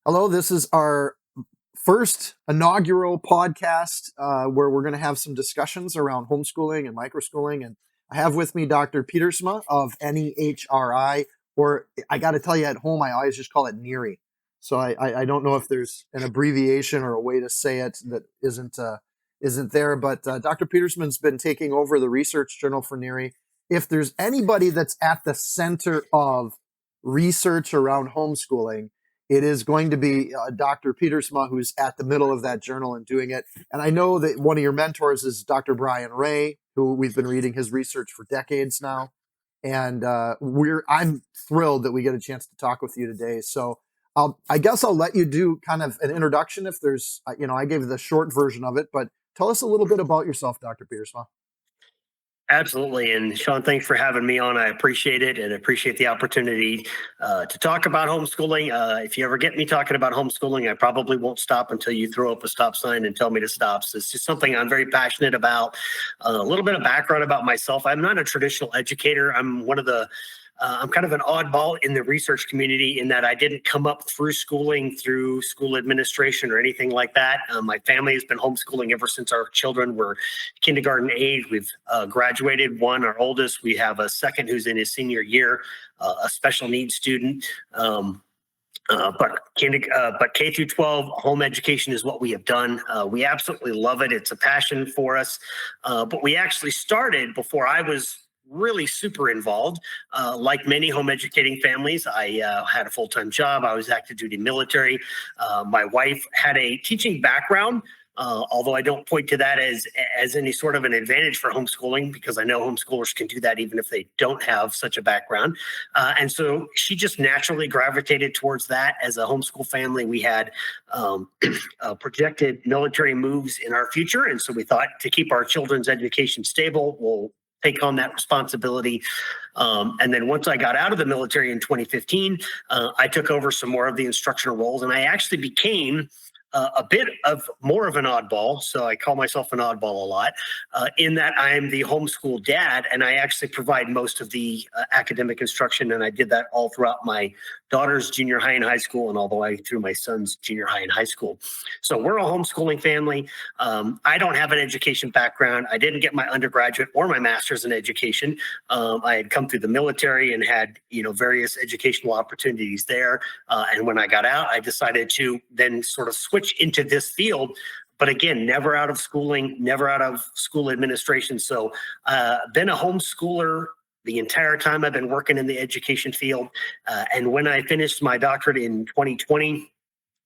Hello, this is our first inaugural podcast where we're going to have some discussions around homeschooling and microschooling. And I have with me Dr. Pietersma of NEHRI, or I got to tell you at home, I always just call it NERI. So I don't know if there's an abbreviation or a way to say it that isn't there. But Dr. Petersman's been taking over the research journal for NERI. If there's anybody that's at the center of research around homeschooling, it is going to be Dr. Pietersma, who's at the middle of that journal and doing it. And I know that one of your mentors is Dr. Brian Ray, who we've been reading his research for decades now. And I'm thrilled that we get a chance to talk with you today. So I guess I'll let you do kind of an introduction if there's, I gave the short version of it, but tell us a little bit about yourself, Dr. Pietersma. Absolutely. And Sean, thanks for having me on. I appreciate it and appreciate the opportunity to talk about homeschooling. If you ever get me talking about homeschooling, I probably won't stop until you throw up a stop sign and tell me to stop. So it's just something I'm very passionate about. A little bit of background about myself. I'm not a traditional educator. I'm kind of an oddball in the research community in that I didn't come up through schooling, through school administration or anything like that. My family has been homeschooling ever since our children were kindergarten age. We've graduated one, our oldest. We have a second who's in his senior year, a special needs student. But K through 12 home education is what we have done. We absolutely love it. It's a passion for us. But we actually started before I was really super involved. Like many home educating families, I had a full-time job. I was active duty military. My wife had a teaching background. Although I don't point to that as any sort of an advantage for homeschooling, because I know homeschoolers can do that even if they don't have such a background. And so she just naturally gravitated towards that. As a homeschool family, we had projected military moves in our future. And so we thought to keep our children's education stable, we'll take on that responsibility. And then once I got out of the military in 2015, I took over some more of the instructional roles, and I actually became a bit of more of an oddball. So I call myself an oddball a lot in that I am the homeschool dad, and I actually provide most of the academic instruction. And I did that all throughout my daughter's junior high and high school, and all the way through my son's junior high and high school. So we're a homeschooling family. I don't have an education background. I didn't get my undergraduate or my master's in education. I had come through the military and had, various educational opportunities there. And when I got out, I decided to then sort of switch into this field. But again, never out of schooling, never out of school administration. So been a homeschooler the entire time I've been working in the education field. And when I finished my doctorate in 2020,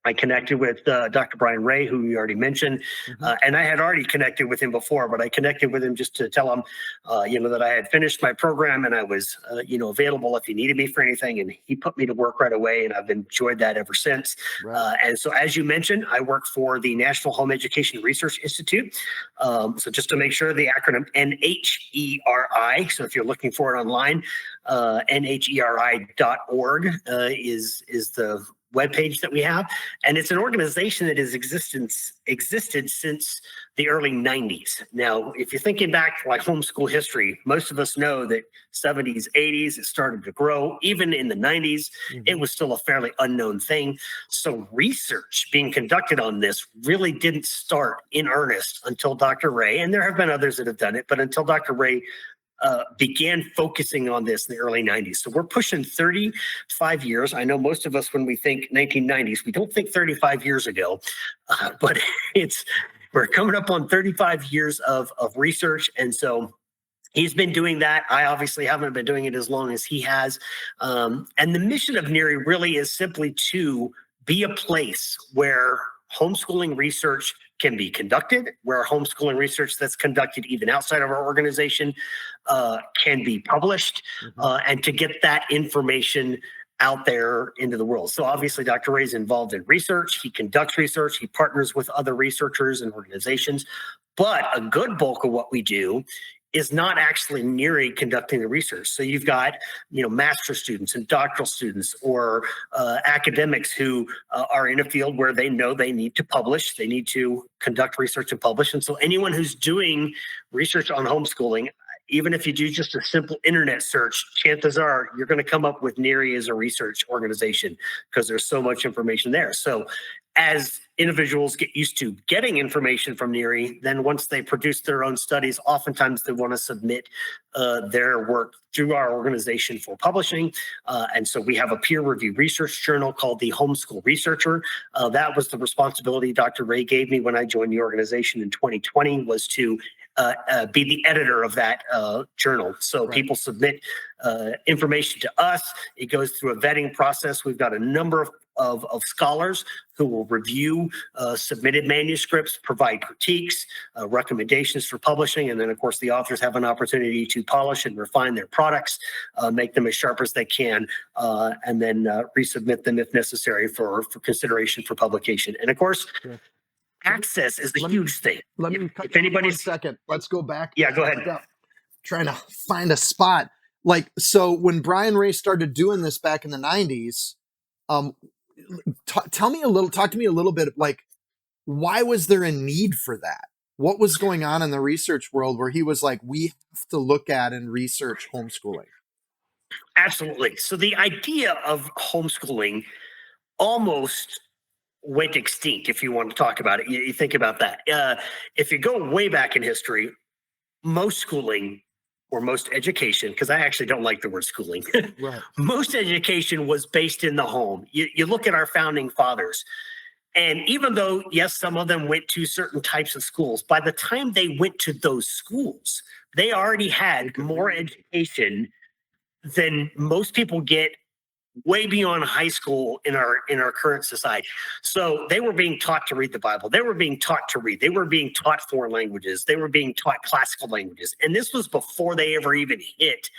I connected with Dr. Brian Ray, who you already mentioned, and I had already connected with him before, but I connected with him just to tell him, that I had finished my program and I was, available if he needed me for anything. And he put me to work right away, and I've enjoyed that ever since. Right. And so, as you mentioned, I work for the National Home Education Research Institute. So just to make sure, the acronym NHERI. So if you're looking for it online, NHERI.org is the webpage that we have. And it's an organization that has existed since the early 90s. Now, if you're thinking back to like homeschool history, most of us know that 70s, 80s, it started to grow. Even in the 90s, it was still a fairly unknown thing. So research being conducted on this really didn't start in earnest until Dr. Ray, and there have been others that have done it, but until Dr. Ray began focusing on this in the early 90s. So we're pushing 35 years. I know most of us, when we think 1990s, we don't think 35 years ago, but we're coming up on 35 years of research. And so he's been doing that. I obviously haven't been doing it as long as he has. And the mission of NERI really is simply to be a place where homeschooling research can be conducted, where homeschooling research that's conducted even outside of our organization can be published, and to get that information out there into the world. So obviously, Dr. Ray is involved in research. He conducts research. He partners with other researchers and organizations. But a good bulk of what we do is not actually NERI conducting the research. So you've got, master students and doctoral students or academics who are in a field where they know they need to publish, they need to conduct research and publish. And so anyone who's doing research on homeschooling, even if you do just a simple internet search, chances are you're going to come up with NERI as a research organization because there's so much information there. So as individuals get used to getting information from NERI, then once they produce their own studies, oftentimes they want to submit their work through our organization for publishing. And so we have a peer-reviewed research journal called the Homeschool Researcher. That was the responsibility Dr. Ray gave me when I joined the organization in 2020, was to be the editor of that journal. So people submit information to us. It goes through a vetting process. We've got a number of scholars who will review submitted manuscripts, provide critiques, recommendations for publishing, and then, of course, the authors have an opportunity to polish and refine their products, make them as sharp as they can, and then resubmit them if necessary for consideration for publication. And, of course, access is a huge thing. Let me cut you 1 second. Let's go back. Yeah, go ahead. Trying to find a spot. Like, so when Brian Ray started doing this back in the 90s, talk to me a little bit, like, why was there a need for that? What was going on in the research world where he was like, we have to look at and research homeschooling? Absolutely. So the idea of homeschooling almost went extinct, if you want to talk about it. You think about that. If you go way back in history, most schooling or most education, because I actually don't like the word schooling, Right. Most education was based in the home. You look at our founding fathers, and even though, yes, some of them went to certain types of schools, by the time they went to those schools, they already had more education than most people get way beyond high school in our current society. So they were being taught to read the Bible. They were being taught to read. They were being taught foreign languages. They were being taught classical languages. And this was before they ever even hit,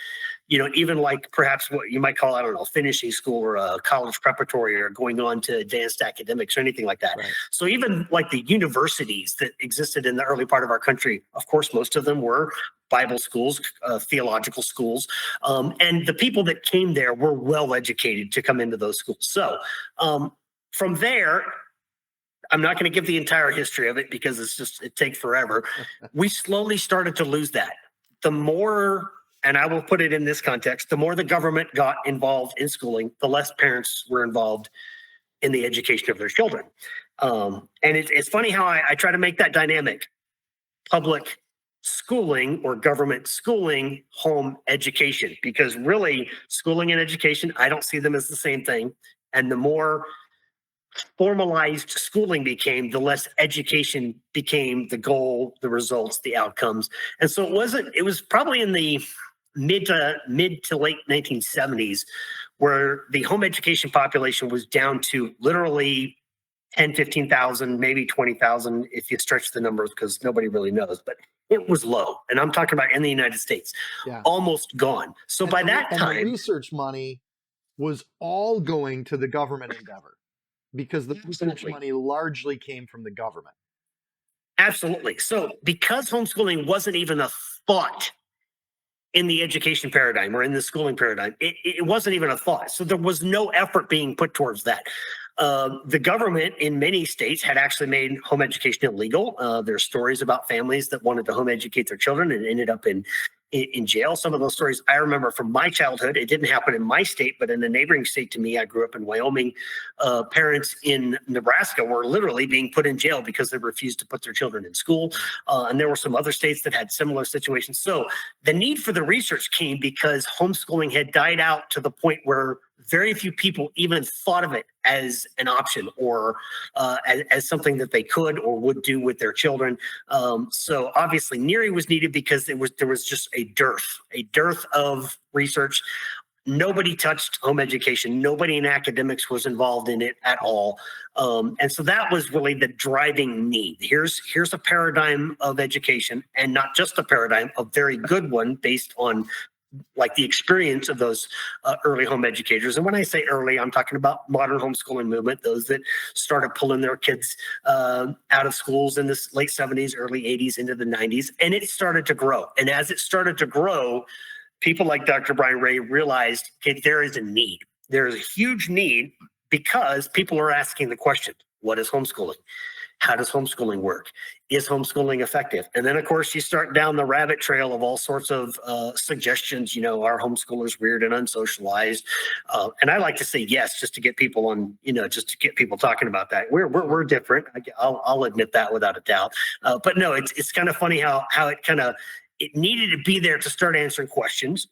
even like perhaps what you might call, I don't know, finishing school or a college preparatory or going on to advanced academics or anything like that. Right. So even like the universities that existed in the early part of our country, of course, most of them were Bible schools, theological schools. And the people that came there were well educated to come into those schools. So from there, I'm not going to give the entire history of it because it takes forever. We slowly started to lose that. The more, and I will put it in this context, the more the government got involved in schooling, the less parents were involved in the education of their children. And it's funny how I try to make that dynamic. Public schooling or government schooling, home education, because really schooling and education, I don't see them as the same thing. And the more formalized schooling became, the less education became the goal, the results, the outcomes. And so it was probably in the mid to late 1970s where the home education population was down to literally 10, 15,000, maybe 20,000 if you stretch the numbers, because nobody really knows, but it was low. And I'm talking about in the United States, almost gone. So by that time, the research money was all going to the government endeavor because the research money largely came from the government. Absolutely. So because homeschooling wasn't even a thought in the education paradigm or in the schooling paradigm, it wasn't even a thought. So there was no effort being put towards that. The government in many states had actually made home education illegal. There's stories about families that wanted to home educate their children and ended up in jail. Some of those stories I remember from my childhood. It didn't happen in my state, but in a neighboring state to me, I grew up in Wyoming. Parents in Nebraska were literally being put in jail because they refused to put their children in school. And there were some other states that had similar situations. So the need for the research came because homeschooling had died out to the point where very few people even thought of it as an option or as something that they could or would do with their children. So obviously NERI was needed because there was just a dearth of research. Nobody touched home education. Nobody in academics was involved in it at all. And so that was really the driving need. Here's a paradigm of education, and not just a paradigm, a very good one based on like the experience of those early home educators. And when I say early, I'm talking about modern homeschooling movement, those that started pulling their kids out of schools in the late 70s, early 80s into the 90s. And it started to grow. And as it started to grow, people like Dr. Brian Ray realized, okay, there is a need. There is a huge need because people are asking the question, what is homeschooling? How does homeschooling work? Is homeschooling effective? And then, of course, you start down the rabbit trail of all sorts of suggestions. Are homeschoolers weird and unsocialized? And I like to say yes, just to get people on, just to get people talking about that. We're different. I'll admit that without a doubt. But no, it's kind of funny how it needed to be there to start answering questions.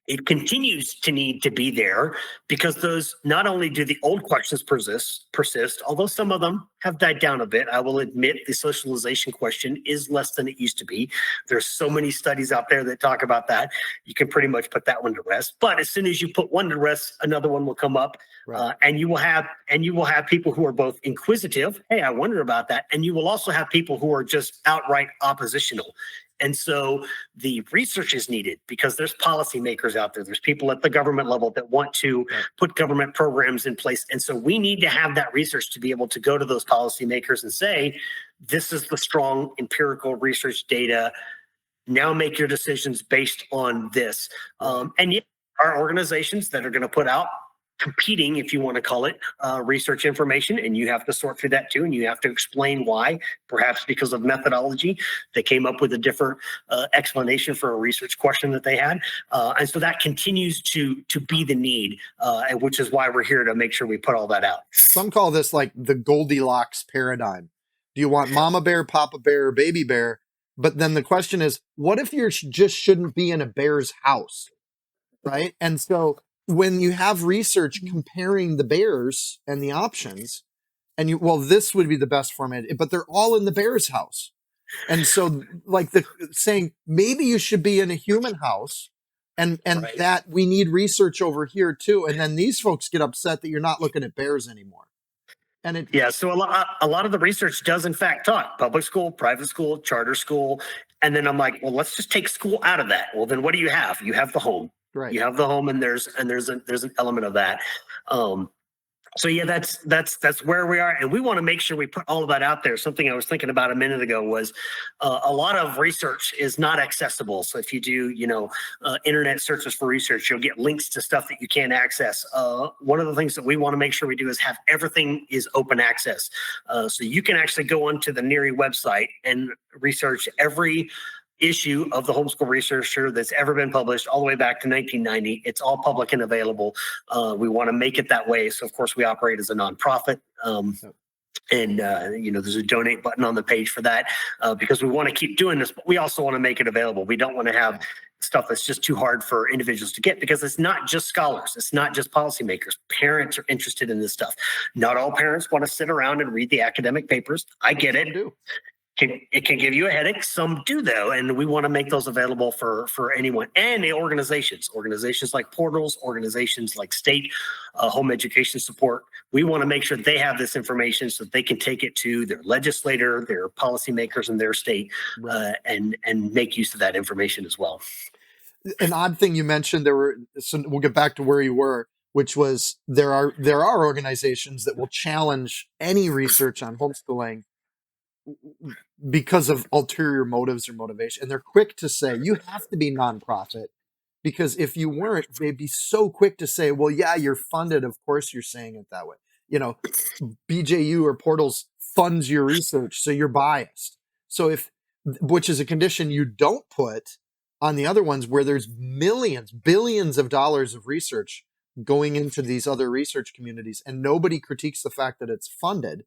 It continues to need to be there because those, not only do the old questions persist, although some of them have died down a bit. I will admit the socialization question is less than it used to be. There's so many studies out there that talk about that. You can pretty much put that one to rest. But as soon as you put one to rest, another one will come up, Right. and you will have people who are both inquisitive. Hey, I wonder about that, and you will also have people who are just outright oppositional. And so the research is needed because there's policymakers out there. There's people at the government level that want to put government programs in place. And so we need to have that research to be able to go to those policymakers and say, this is the strong empirical research data. Now make your decisions based on this. And yet, our organizations that are going to put out competing, if you want to call it, research information, and you have to sort through that too, and you have to explain why. Perhaps because of methodology, they came up with a different explanation for a research question that they had, and so that continues to be the need, and which is why we're here to make sure we put all that out. Some call this like the Goldilocks paradigm. Do you want mama bear, papa bear, or baby bear? But then the question is, what if you just shouldn't be in a bear's house, right? And so when you have research comparing the bears and the options, and this would be the best format, but they're all in the bear's house. And so like saying maybe you should be in a human house, and Right. that we need research over here too. And then these folks get upset that you're not looking at bears anymore. And So a lot of the research does in fact talk public school, private school, charter school. And then I'm like, well, let's just take school out of that. Well, then what do you have? You have the home. right. You have the home, and there's an element of that. So yeah, that's where we are, and we want to make sure we put all of that out there. Something I was thinking about a minute ago was a lot of research is not accessible. So if you do, internet searches for research, you'll get links to stuff that you can't access. One of the things that we want to make sure we do is have everything is open access, so you can actually go onto the NERI website and research every issue of the Homeschool Researcher that's ever been published all the way back to 1990. It's all public and available. We want to make it that way. So of course we operate as a nonprofit. And there's a donate button on the page for that, because we want to keep doing this, but we also want to make it available. We don't want to have stuff that's just too hard for individuals to get, because it's not just scholars. It's not just policymakers. Parents are interested in this stuff. Not all parents want to sit around and read the academic papers. I get it. It can give you a headache. Some do, though, and we want to make those available for anyone, and the organizations like portals, organizations like state home education support. We want to make sure they have this information so that they can take it to their legislator, their policymakers in their state, and make use of that information as well. An odd thing you mentioned, so we'll get back to where you were, which was there are organizations that will challenge any research on homeschooling because of ulterior motives or motivation. And they're quick to say, you have to be nonprofit, because if you weren't, they'd be so quick to say, well, yeah, you're funded. Of course you're saying it that way. BJU or Portals funds your research, so you're biased. So which is a condition you don't put on the other ones, where there's millions, billions of dollars of research going into these other research communities, and nobody critiques the fact that it's funded.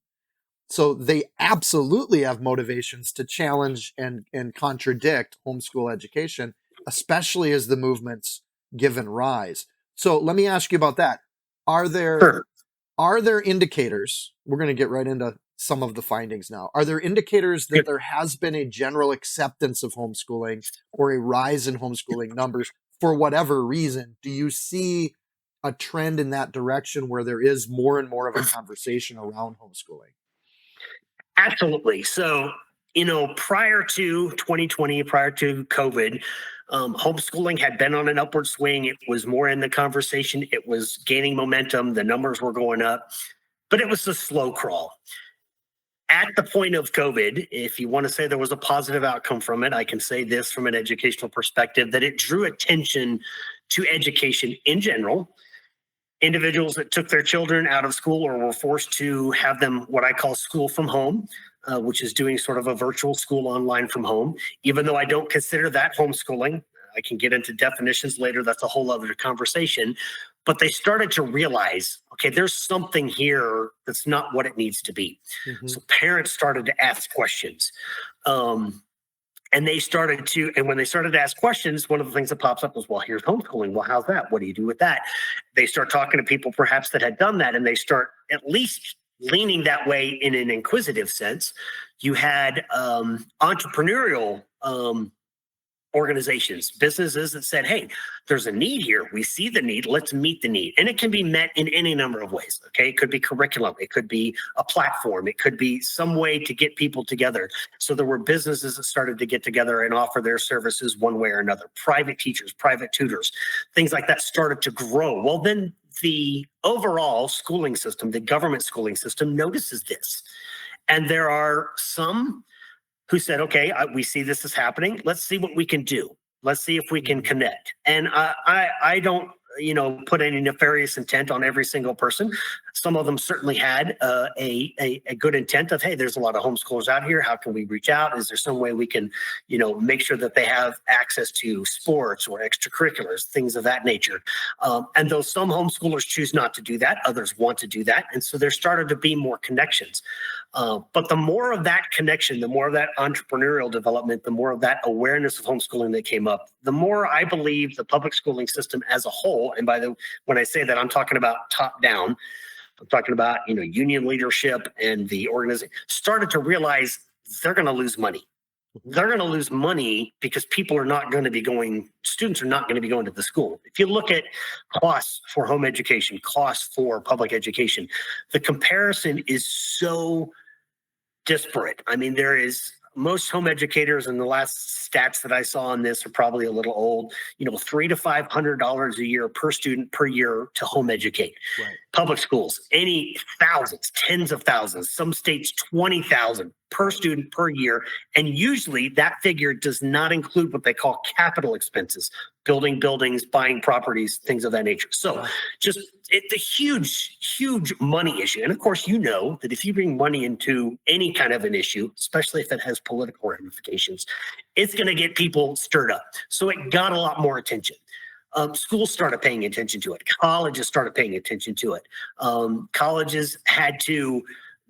So they absolutely have motivations to challenge and contradict homeschool education, especially as the movement's given rise. So let me ask you about that. Are there indicators? We're going to get right into some of the findings now. Are there indicators that there has been a general acceptance of homeschooling or a rise in homeschooling numbers for whatever reason? Do you see a trend in that direction where there is more and more of a conversation around homeschooling? Absolutely. So, prior to 2020, prior to COVID, homeschooling had been on an upward swing. It was more in the conversation. It was gaining momentum. The numbers were going up, but it was a slow crawl. At the point of COVID, if you want to say there was a positive outcome from it, I can say this from an educational perspective, that it drew attention to education in general. Individuals that took their children out of school or were forced to have them, what I call, school from home, which is doing sort of a virtual school online from home, even though I don't consider that homeschooling. I can get into definitions later. That's a whole other conversation. But they started to realize, okay, there's something here that's not what it needs to be. Mm-hmm. So parents started to ask questions. And when they started to ask questions, one of the things that pops up was, well, here's homeschooling. Well, how's that? What do you do with that? They start talking to people perhaps that had done that, and they start at least leaning that way in an inquisitive sense. You had entrepreneurial organizations, businesses that said, hey, there's a need here. We see the need. Let's meet the need. And it can be met in any number of ways. Okay. It could be curriculum. It could be a platform. It could be some way to get people together. So there were businesses that started to get together and offer their services one way or another. Private teachers, private tutors, things like that started to grow. Well, then the overall schooling system, the government schooling system notices this. And there are some who said, okay, we see this is happening. Let's see what we can do. Let's see if we can connect. And I don't, put any nefarious intent on every single person. Some of them certainly had a good intent of, hey, there's a lot of homeschoolers out here. How can we reach out? Is there some way we can, make sure that they have access to sports or extracurriculars, things of that nature? And though some homeschoolers choose not to do that, others want to do that. And so there started to be more connections. But the more of that connection, the more of that entrepreneurial development, the more of that awareness of homeschooling that came up, the more I believe the public schooling system as a whole, and when I say that, I'm talking about top down, I'm talking about, union leadership and the organization started to realize they're going to lose money. They're going to lose money because students are not going to be going to the school. If you look at costs for home education, costs for public education, the comparison is so disparate. I mean, most home educators, and the last stats that I saw on this are probably a little old, $300 to $500 a year per student per year to home educate. Right. Public schools, any thousands, tens of thousands, some states 20,000 per student per year. And usually that figure does not include what they call capital expenses, building buildings, buying properties, things of that nature. So it's a huge, huge money issue. And of course, that if you bring money into any kind of an issue, especially if it has political ramifications, it's going to get people stirred up. So it got a lot more attention. Schools started paying attention to it. Colleges started paying attention to it. Colleges had to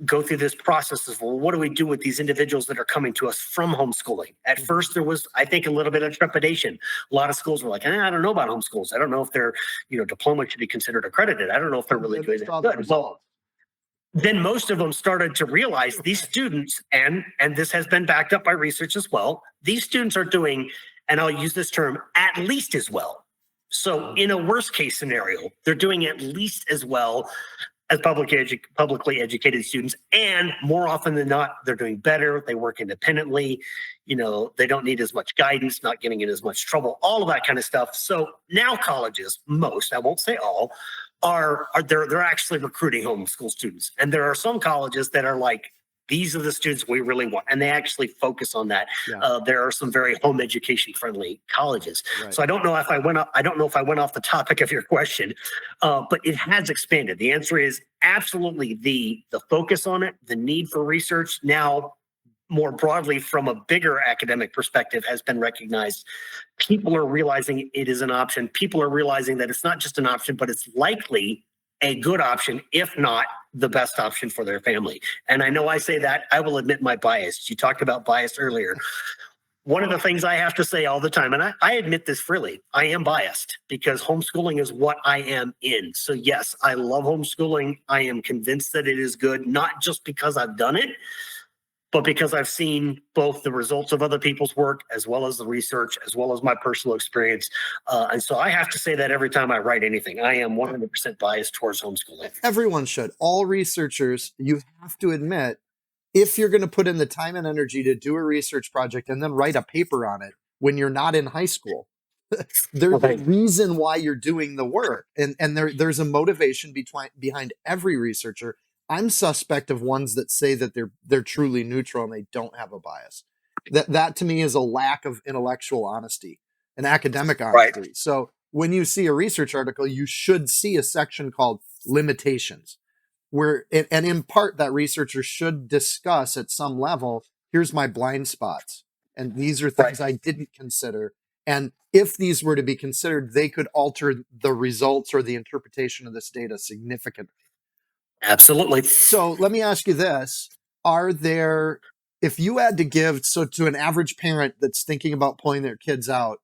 go through this process of, well, what do we do with these individuals that are coming to us from homeschooling? At first, there was, I think, a little bit of trepidation. A lot of schools were like, I don't know about homeschools. I don't know if their diploma should be considered accredited. I don't know if they're really doing that good. Well, then most of them started to realize these students, and this has been backed up by research as well, these students are doing, and I'll use this term, at least as well. So in a worst case scenario, they're doing at least as well as publicly educated students. And more often than not, they're doing better. They work independently. They don't need as much guidance, not getting in as much trouble, all of that kind of stuff. So now colleges, most, I won't say all, they're actually recruiting homeschool students. And there are some colleges that are like, these are the students we really want. And they actually focus on that. Yeah. There are some very home education friendly colleges. Right. So I don't know if I went off the topic of your question, but it has expanded. The answer is absolutely the focus on it, the need for research now more broadly from a bigger academic perspective has been recognized. People are realizing it is an option. People are realizing that it's not just an option, but it's likely a good option, if not the best option for their family. And I know I say that, I will admit my bias. You talked about bias earlier. One of the things I have to say all the time, and I admit this freely, I am biased because homeschooling is what I am in. So yes, I love homeschooling. I am convinced that it is good, not just because I've done it, but because I've seen both the results of other people's work, as well as the research, as well as my personal experience. And so I have to say that every time I write anything, I am 100% biased towards homeschooling. Everyone should. All researchers, you have to admit, if you're going to put in the time and energy to do a research project and then write a paper on it when you're not in high school, there's a reason why you're doing the work. And there's a motivation behind every researcher. I'm suspect of ones that say that they're truly neutral and they don't have a bias. That to me is a lack of intellectual honesty and academic honesty. Right. So when you see a research article, you should see a section called limitations. where and in part that researchers should discuss at some level, here's my blind spots, and these are Right. things I didn't consider, and if these were to be considered, they could alter the results or the interpretation of this data significantly. Absolutely. So let me ask you this: are there, if you had to give, so to an average parent that's thinking about pulling their kids out,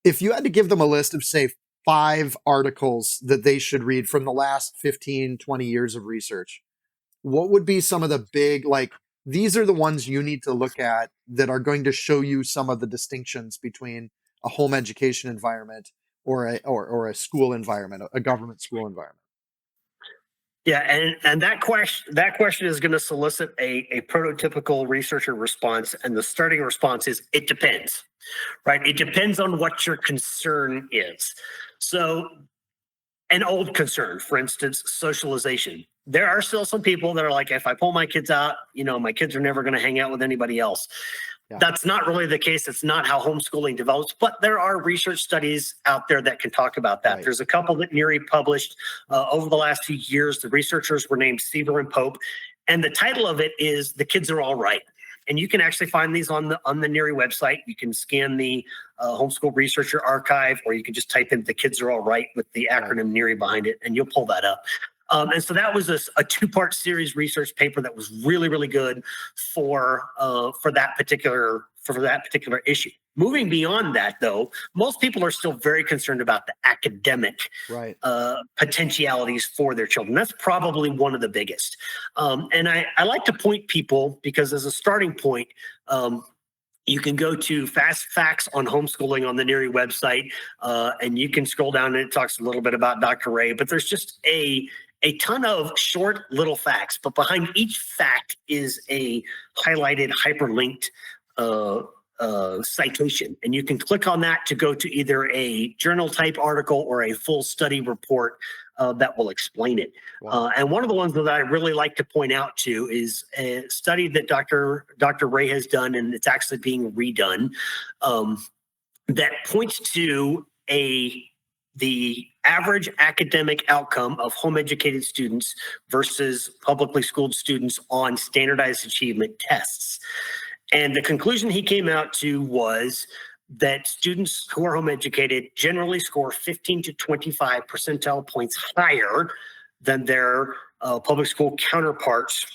if you had to give them a list of, say, 5 articles that they should read from the last 15, 20 years of research, what would be some of the big, like, these are the ones you need to look at that are going to show you some of the distinctions between a home education environment or a school environment, a government school environment? Yeah, and that question is going to solicit a prototypical researcher response, and the starting response is it depends, right? It depends on what your concern is. So an old concern, for instance, socialization. There are still some people that are like, if I pull my kids out, my kids are never going to hang out with anybody else. Yeah. That's not really the case. It's not how homeschooling develops, but there are research studies out there that can talk about that. Right. There's a couple that NERI published over the last few years. The researchers were named Seaver and Pope, and the title of it is "The Kids Are All Right." And you can actually find these on the NERI website. You can scan the Homeschool Researcher Archive, or you can just type in "The Kids Are All Right" with the acronym NERI behind it, and you'll pull that up. And so that was a 2-part series research paper that was really, really good for that particular issue. Moving beyond that, though, most people are still very concerned about the academic Right. potentialities for their children. That's probably one of the biggest. And I like to point people, because as a starting point, you can go to Fast Facts on Homeschooling on the NERI website, and you can scroll down and it talks a little bit about Dr. Ray, but there's just a ton of short little facts, but behind each fact is a highlighted, hyperlinked citation. And you can click on that to go to either a journal type article or a full study report that will explain it. Wow. And one of the ones that I really like to point out to is a study that Dr. Ray has done, and it's actually being redone, that points to the average academic outcome of home educated students versus publicly schooled students on standardized achievement tests. And the conclusion he came out to was that students who are home educated generally score 15 to 25 percentile points higher than their public school counterparts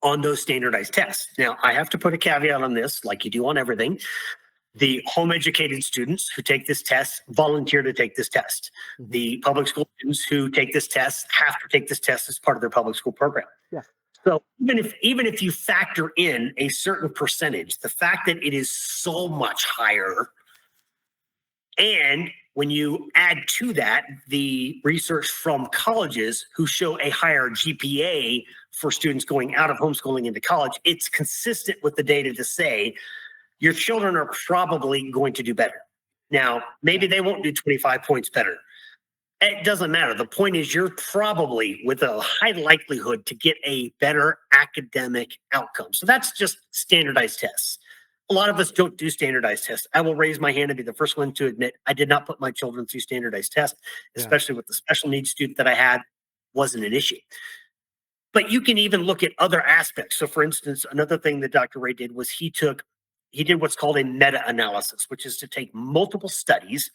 on those standardized tests. Now, I have to put a caveat on this, like you do on everything. The home educated students who take this test volunteer to take this test. Mhm. The public school students who take this test have to take this test as part of their public school program. Yeah. So even if you factor in a certain percentage, the fact that it is so much higher, and when you add to that the research from colleges who show a higher GPA for students going out of homeschooling into college, it's consistent with the data to say your children are probably going to do better. Now, maybe they won't do 25 points better. It doesn't matter. The point is you're probably with a high likelihood to get a better academic outcome. So that's just standardized tests. A lot of us don't do standardized tests. I will raise my hand and be the first one to admit I did not put my children through standardized tests, especially with the special needs student that I had. Wasn't an issue. But you can even look at other aspects. So for instance, another thing that Dr. Ray did was he did what's called a meta-analysis, which is to take multiple studies,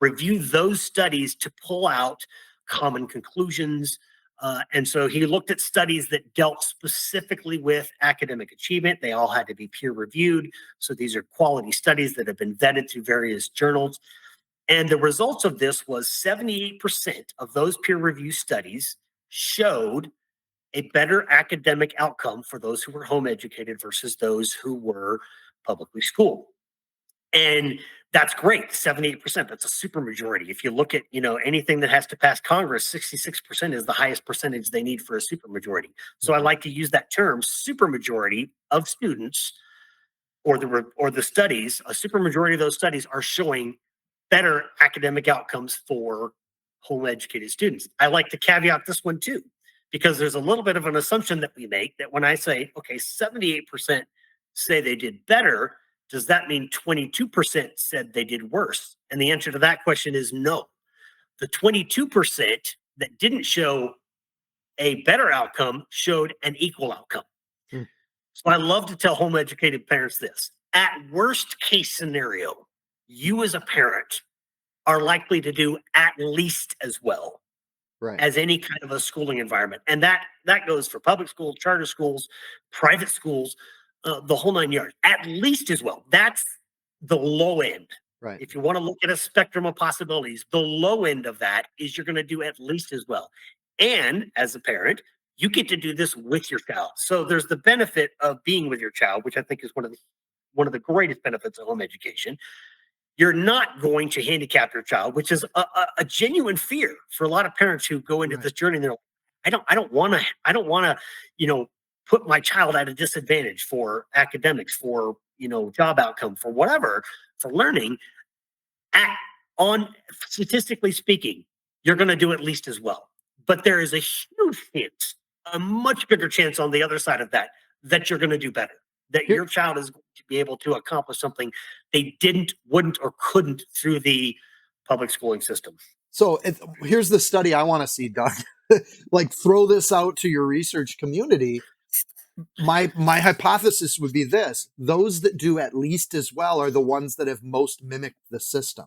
review those studies to pull out common conclusions. And so he looked at studies that dealt specifically with academic achievement. They all had to be peer reviewed. So these are quality studies that have been vetted through various journals. And the results of this was 78% of those peer review studies showed a better academic outcome for those who were home educated versus those who were publicly schooled. And that's great. 78%. That's a super majority. If you look at, anything that has to pass Congress, 66% is the highest percentage they need for a super majority. So I like to use that term, super majority of students or the studies, a super majority of those studies are showing better academic outcomes for home educated students. I like to caveat this one too, because there's a little bit of an assumption that we make that when I say, okay, 78% say they did better, does that mean 22% said they did worse? And the answer to that question is no. The 22% that didn't show a better outcome showed an equal outcome. Hmm. So I love to tell home educated parents this. At worst case scenario, you as a parent are likely to do at least as well Right. as any kind of a schooling environment. And that goes for public schools, charter schools, private schools, the whole 9 yards, at least as well. That's the low end. Right. If you want to look at a spectrum of possibilities, the low end of that is you're going to do at least as well. And as a parent, you get to do this with your child. So there's the benefit of being with your child, which I think is one of the greatest benefits of home education. You're not going to handicap your child, which is a genuine fear for a lot of parents who go into Right. this journey. And they're like, I don't want to, you know, put my child at a disadvantage for academics, for, job outcome, for whatever, for learning. At, on statistically speaking, you're going to do at least as well. But there is a huge chance, a much bigger chance on the other side of that, that you're going to do better, that Here, your child is going to be able to accomplish something they didn't, wouldn't, or couldn't through the public schooling system. so here's the study I want to see, Doug. Like, throw this out to your research community. My hypothesis would be this: those that do at least as well are the ones that have most mimicked the system.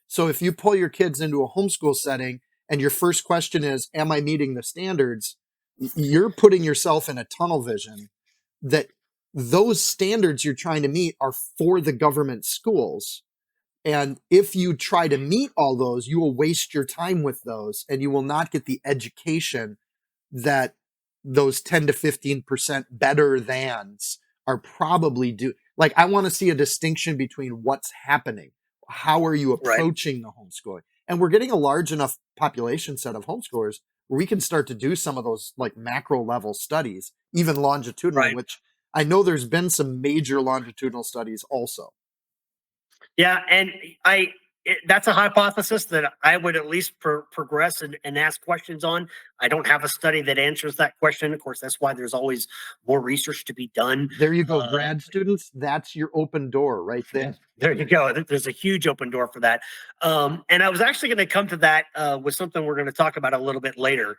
So if you pull your kids into a homeschool setting and your first question is, am I meeting the standards? You're putting yourself in a tunnel vision that those standards you're trying to meet are for the government schools. And if you try to meet all those, you will waste your time with those and you will not get the education that those 10 to 15% better thans are probably due. Like, I want to see a distinction between what's happening. How are you Right, approaching the homeschooling? And we're getting a large enough population set of homeschoolers where we can start to do some of those like macro level studies, even longitudinal, right. which I know there's been some major longitudinal studies also. Yeah, and that's a hypothesis that I would at least progress and ask questions on. I don't have a study that answers that question. Of course, that's why there's always more research to be done. There you go, grad students. That's your open door right there. There you go. There's a huge open door for that. And I was actually going to come to that with something we're going to talk about a little bit later.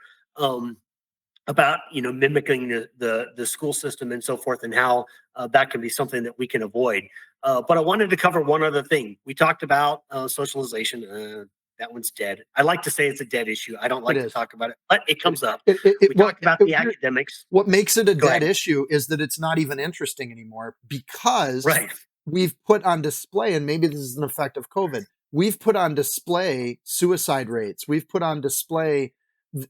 About mimicking the school system and so forth, and how that can be something that we can avoid. But I wanted to cover one other thing. We talked about socialization. That one's dead. I like to say it's a dead issue. I don't It like to is. talk about it, but it comes up. We Well, talked about the academics. what makes it a Go dead ahead. issue is that it's not even interesting anymore because Right, we've put on display, and maybe this is an effect of COVID, we've put on display suicide rates. We've put on display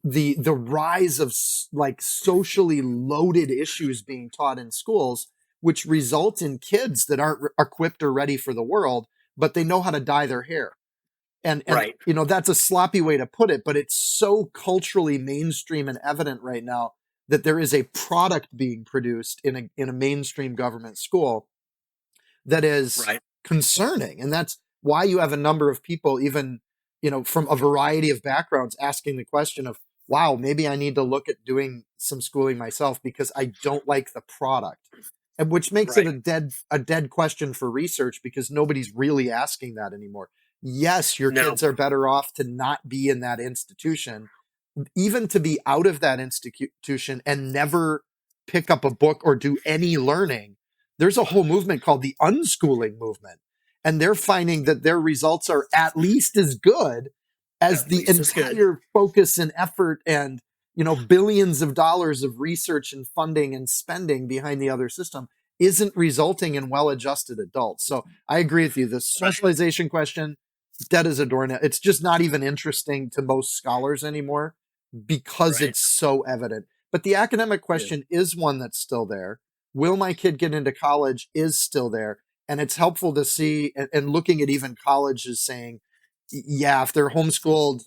the rise of like socially loaded issues being taught in schools, which result in kids that aren't equipped or ready for the world, but they know how to dye their hair. And right, that's a sloppy way to put it, but it's so culturally mainstream and evident right now that there is a product being produced in a mainstream government school that is right, concerning. And that's why you have a number of people, even from a variety of backgrounds, asking the question of, wow, maybe I need to look at doing some schooling myself because I don't like the product. And which makes it right. a dead question for research because nobody's really asking that anymore. Yes, your No, kids are better off to not be in that institution, even to be out of that institution and never pick up a book or do any learning. There's a whole movement called the unschooling movement. And they're finding that their results are at least as good as at the least it's good. entire focus and effort and billions of dollars of research and funding and spending behind the other system isn't resulting in well-adjusted adults. So I agree with you. The socialization question, dead as a doornail. It's just not even interesting to most scholars anymore because Right. it's so evident. But the academic Yeah. question is one that's still there. Will my kid get into college is still there. And it's helpful to see, and looking at even colleges saying, yeah, if they're homeschooled,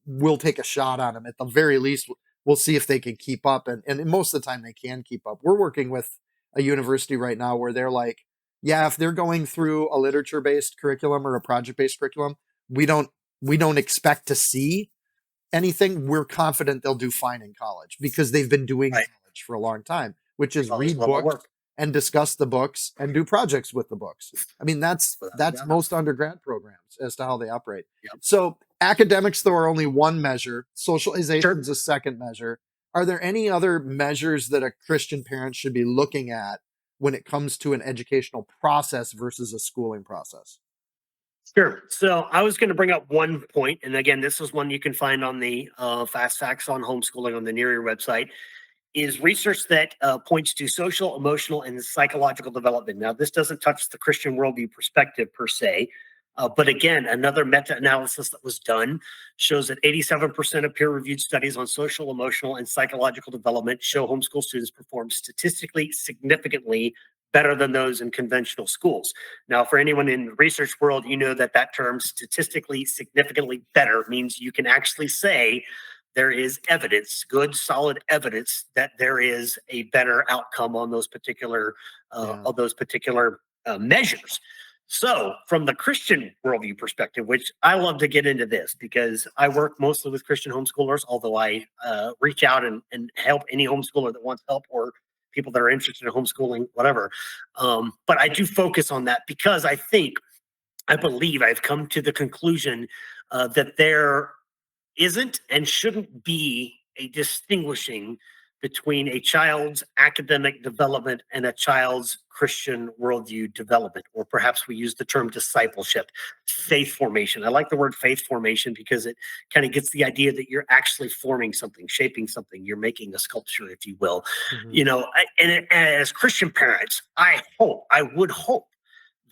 we'll take a shot on them. At the very least, we'll see if they can keep up. And most of the time, they can keep up. We're working with a university right now where they're like, yeah, if they're going through a literature-based curriculum or a project-based curriculum, we don't expect to see anything. We're confident they'll do fine in college because they've been doing Right. college for a long time, which is College read level books work. and discuss the books and do projects with the books. I mean, that's Without a that's doubt. most undergrad programs as to how they operate. Yep. So academics, though, are only one measure. Socialization Sure. is a second measure. Are there any other measures that a Christian parent should be looking at when it comes to an educational process versus a schooling process? Sure. So I was going to bring up one point, and again, this is one you can find on the Fast Facts on Homeschooling on the Near website. Is research that points to social, emotional, and psychological development. Now, this doesn't touch the Christian worldview perspective per se, but again, another meta analysis that was done shows that 87% of peer reviewed studies on social, emotional, and psychological development show homeschool students perform statistically significantly better than those in conventional schools. Now, for anyone in the research world, you know that that term statistically significantly better means you can actually say there is evidence, good, solid evidence that there is a better outcome on Yeah. those particular measures. So, from the Christian worldview perspective, which I love to get into this because I work mostly with Christian homeschoolers, although I reach out and help any homeschooler that wants help or people that are interested in homeschooling, whatever. But I do focus on that because I believe I've come to the conclusion that there isn't and shouldn't be a distinguishing between a child's academic development and a child's Christian worldview development, or perhaps we use the term discipleship, faith formation. I like the word faith formation because it kind of gets the idea that you're actually forming something, shaping something, you're making a sculpture, if you will. Mhm. And as Christian parents, I would hope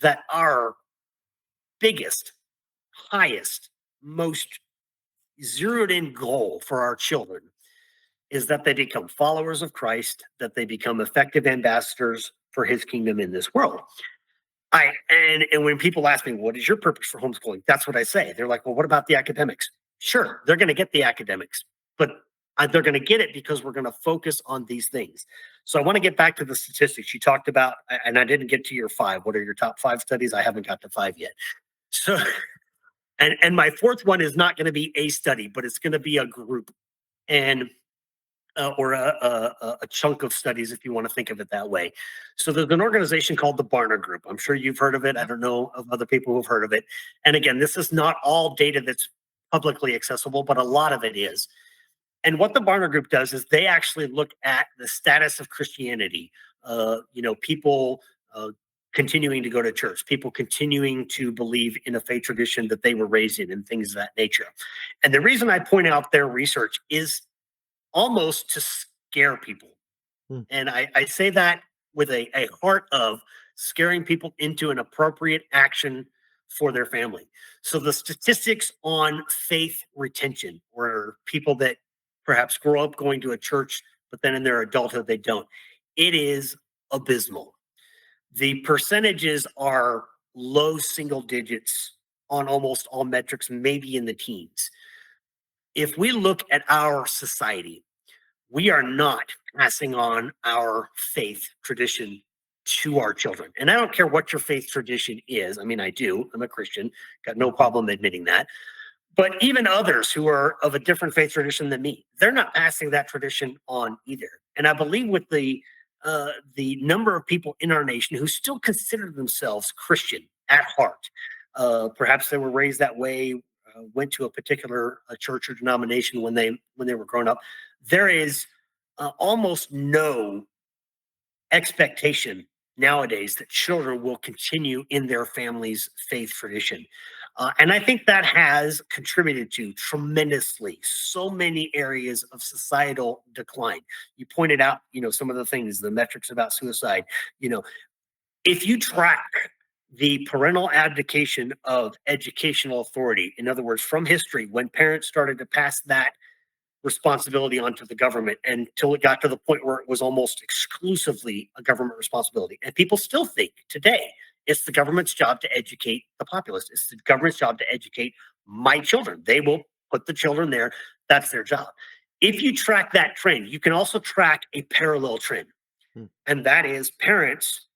that our biggest, highest, most zeroed in goal for our children is that they become followers of Christ, that they become effective ambassadors for his kingdom in this world. And when people ask me, what is your purpose for homeschooling? That's what I say. They're like, well, what about the academics? Sure, they're going to get the academics, but they're going to get it because we're going to focus on these things. So I want to get back to the statistics you talked about, and I didn't get to your five. What are your top five studies? I haven't got to five yet. So, and my fourth one is not going to be a study, but it's going to be a group. And or a chunk of studies, if you want to think of it that way. So there's an organization called the Barna Group. I'm sure you've heard of it. I Yep. don't know of other people who've heard of it. And again, this is not all data that's publicly accessible, but a lot of it is. And what the Barna Group does is they actually look at the status of Christianity. People continuing to go to church, people continuing to believe in a faith tradition that they were raised in, and things of that nature. And the reason I point out their research is almost to scare people. Mm. And I say that with a heart of scaring people into an appropriate action for their family. So the statistics on faith retention, or people that perhaps grow up going to a church, but then in their adulthood they don't, it is abysmal. The percentages are low single digits on almost all metrics, maybe in the teens. If we look at our society, we are not passing on our faith tradition to our children. And I don't care what your faith tradition is. I mean, I do. I'm a Christian, got no Mhm. problem admitting that. But even others who are of a different faith tradition than me, they're not passing that tradition on either. And I believe with the number of people in our nation who still consider themselves Christian at heart, perhaps they were raised that way, went to a particular church or denomination when they were growing up. There is almost no expectation nowadays that children will continue in their family's faith tradition. And I think that has contributed to tremendously so many areas of societal decline. You pointed out, some of the things, the metrics about suicide. You know, if you track the parental abdication of educational authority, in other words, from history, when parents started to pass that responsibility onto the government until it got to the point where it was almost exclusively a government responsibility. And people still think today it's the government's job to educate the populace. It's the government's job to educate my children. They will put the children there. That's their job. If you track that trend, you can also track a parallel trend. Mm. And that is parents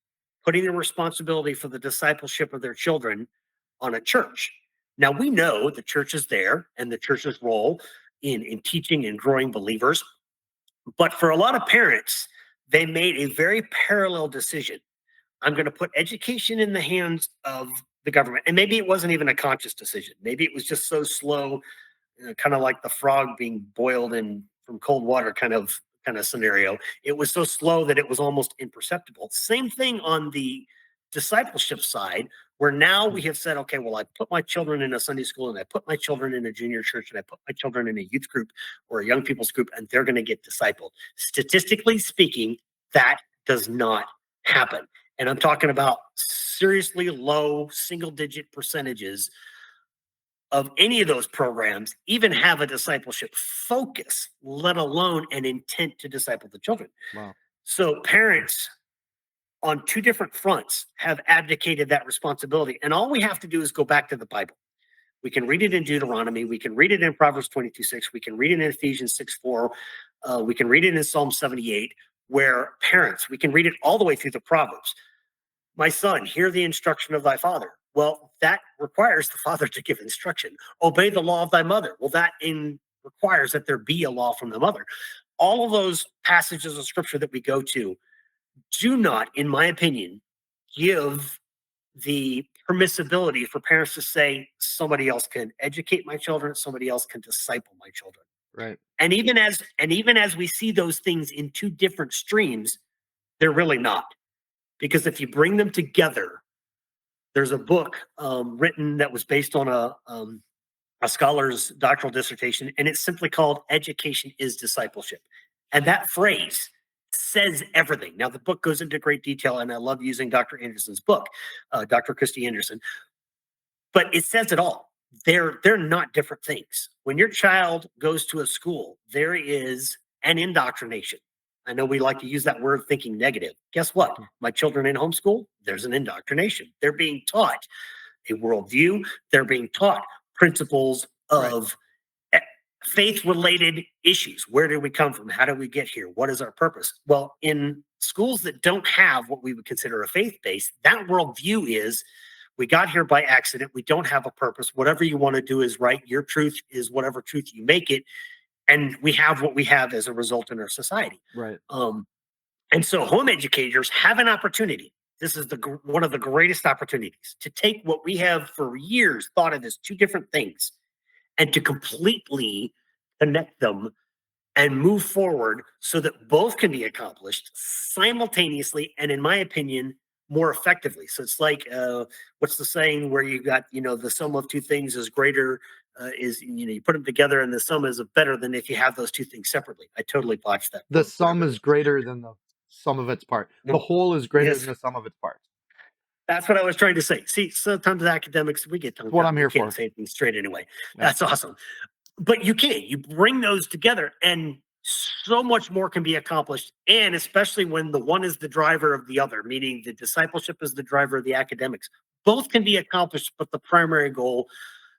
putting the responsibility for the discipleship of their children on a church. Now we know the church is there and the church's role in teaching and growing believers. But for a lot of parents, they made a very parallel decision. I'm going to put education in the hands of the government. And maybe it wasn't even a conscious decision. Maybe it was just so slow, kind of like the frog being boiled in from cold water kind of scenario. It was so slow that it was almost imperceptible. Same thing on the discipleship side, where now we have said, okay, well, I put my children in a Sunday school and I put my children in a junior church and I put my children in a youth group or a young people's group, and they're going to get discipled. Statistically speaking, that does not happen. And I'm talking about seriously low single digit percentages of any of those programs even have a discipleship focus, let alone an intent to disciple the children. Wow. So parents on two different fronts have abdicated that responsibility. And all we have to do is go back to the Bible. We can read it in Deuteronomy. We can read it in Proverbs 22:6. We can read it in Ephesians 6:4. We can read it in Psalm 78, where parents, we can read it all the way through the Proverbs. My son, hear the instruction of thy father. Well, that requires the father to give instruction. Obey the law of thy mother. Well, requires that there be a law from the mother. All of those passages of scripture that we go to do not, in my opinion, give the permissibility for parents to say somebody else can educate my children, somebody else can disciple my children. Right. And even as we see those things in two different streams, they're really not. Because if you bring them together, there's a book written that was based on a scholar's doctoral dissertation, and it's simply called "Education is Discipleship." And that phrase says everything. Now, the book goes into great detail, and I love using Dr. Anderson's book, Dr. Christy Anderson, but it says it all. They're not different things. When your child goes to a school, there is an indoctrination. I know we like to use that word thinking negative. Guess what? My children in homeschool, there's an indoctrination. They're being taught a worldview. They're being taught principles of faith related issues. Where did we come from? How did we get here? What is our purpose? Well, in schools that don't have what we would consider a faith base, that worldview is we got here by accident. We don't have a purpose. Whatever you want to do is right. Your truth is whatever truth you make it. And we have what we have as a result in our society. Right. And so home educators have an opportunity. This is one of the greatest opportunities to take what we have for years thought of as two different things and to completely connect them and move forward so that both can be accomplished simultaneously and, in my opinion, more effectively. So it's like, what's the saying where you got, the sum of two things is greater, you put them together and the sum is better than if you have those two things separately. I totally botched that. The sum is greater than the sum of its part. The whole is greater than the sum of its parts. That's what I was trying to say. See, sometimes academics, we get tongue What I'm here for. Can't say things straight anyway. Yeah. That's awesome. But you bring those together and so much more can be accomplished. And especially when the one is the driver of the other, meaning the discipleship is the driver of the academics, both can be accomplished, but the primary goal